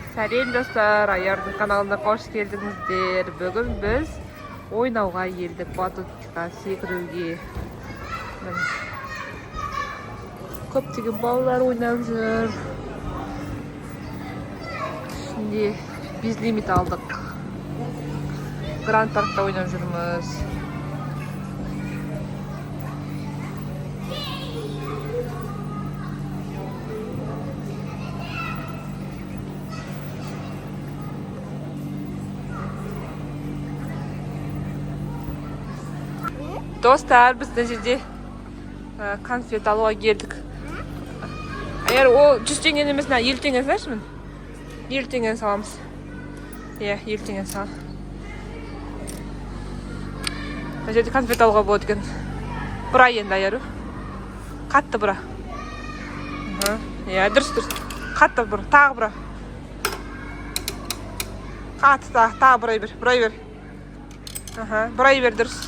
Сәлем достар, Аярдың каналына қош келдіңіздер. Бүгін біз ойнауға келдік, батутқа секіруге. Көптеген балалар ойнап жүр. Şimdi biz limit aldık. Grand Park'ta oyнап жүрміз. Dostlar, biz de жерде конфет алуға келдік. Егер ол 100 теңгені емес, 50 теңге знаешь мен? 50 теңгені саламыз. Иә, 50 теңгені сал. Бұл жерде конфет алуға болады екен. Бұра енді Аяру. Қатты бұра. Иә, дұрыс. Қатты бұра, тағы бұра. Қатты тағы бұрай бер. Бұрай бер, дұрыс.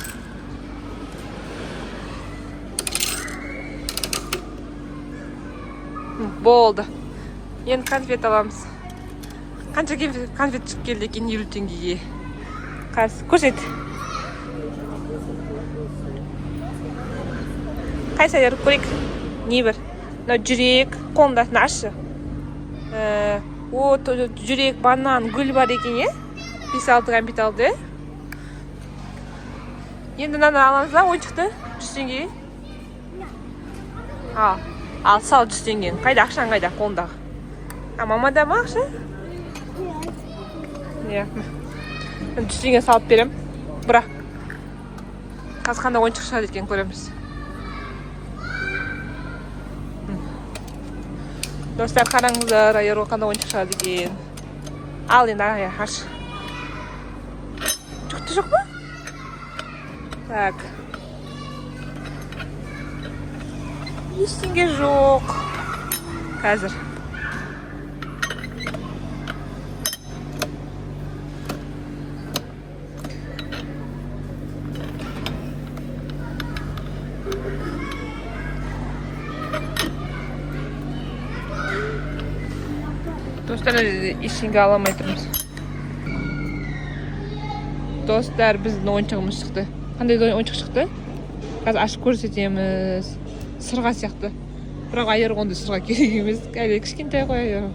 Болды. Енді конфет аламыз. Қанша конфет шығып келді екен 50 теңгеге. Көрсет. Қайсы Аяру көрейік? Не бір? Жүрек, қолындасын ашы. Жүрек, банан, гүл бар екен, е? 5-6 конфет алды. Енді мынаны аламыз ба, ойыншықты? 100 теңгеге. Ал сал 100 теңгені. Қайда ақшаң қайда қолындағы? Мамада ма ақша? Иә. 100 теңге салып берем. Бұра. Қазір қандай ойыншық шығады екен көреміз. Достар, қараңыздар, Аярға қандай ойыншық шығады екен. Ал енді аш. Жүкті жоқ па? Так. Ештеңе жоқ. Қазір. Достар, ештеңе аламай тұрмыз. Достар, біздің ойыншығымыз шықты. Қандай ойыншық шықты? Қазір ашып көрсетеміз. Сырға сияқты. Бірақ Аяр ондай сырға керек емес. Әлі кішкентай ғой Аяр.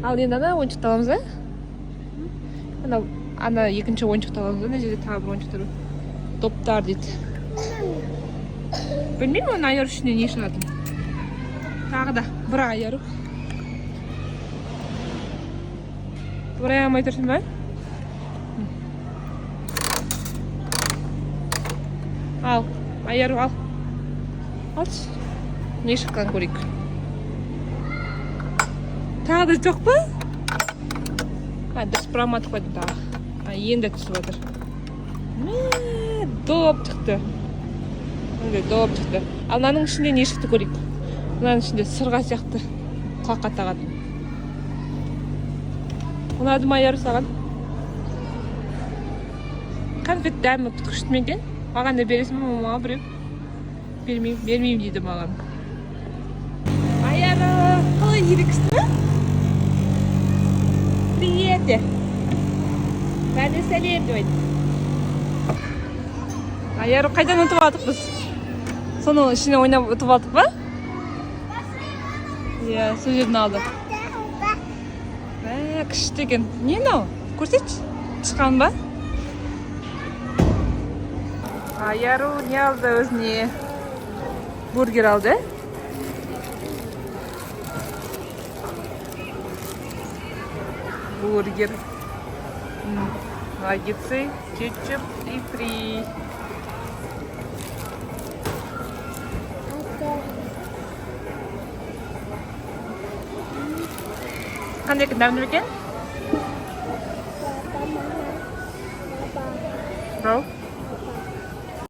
Ал енді ана ойыншықты аламыз, а? Ана екінші ойыншықты аламыз, ана жерде тағы бір ойыншықтар бар. Топтар дейді. Білмеймін, оны Аяр ішіне не шығады. Тағы да бұра Аяр. Бұрай алмай тұрсын ба? Ал, Аяр, ал. Алшы. Не шыққан көрейік. Тағы да жоқ па? Дұрыс бұраматық қойдым тағы. Енді түсіп отыр. Доп шықты. Доп шықты. Ал мынаның ішінде не шықты көрейік. Мынаның ішінде сырға сияқты құлаққа тағатын. Ұнады ма Аяр саған? Конфет дәмі күшті ме екен? Маған да бересің бе, мамаға біреу? Бермеймін дейді маған. Аяр, қалай ерекісті ме? Привет! Бәріне сәлем деп айт. Аяр, қайдан ұтып алдық біз? Соның ішіне ойнап ұтып алдық ба? Иә, сол жерден алдық. Күшті екен. Не мынау? Көрсетші. Шыққан ба? Аяру не алды өзіне? Бургер алды. Бургер. Наггетсы, кетчуп и фри. Қандай екен, дәмді екен? Бау?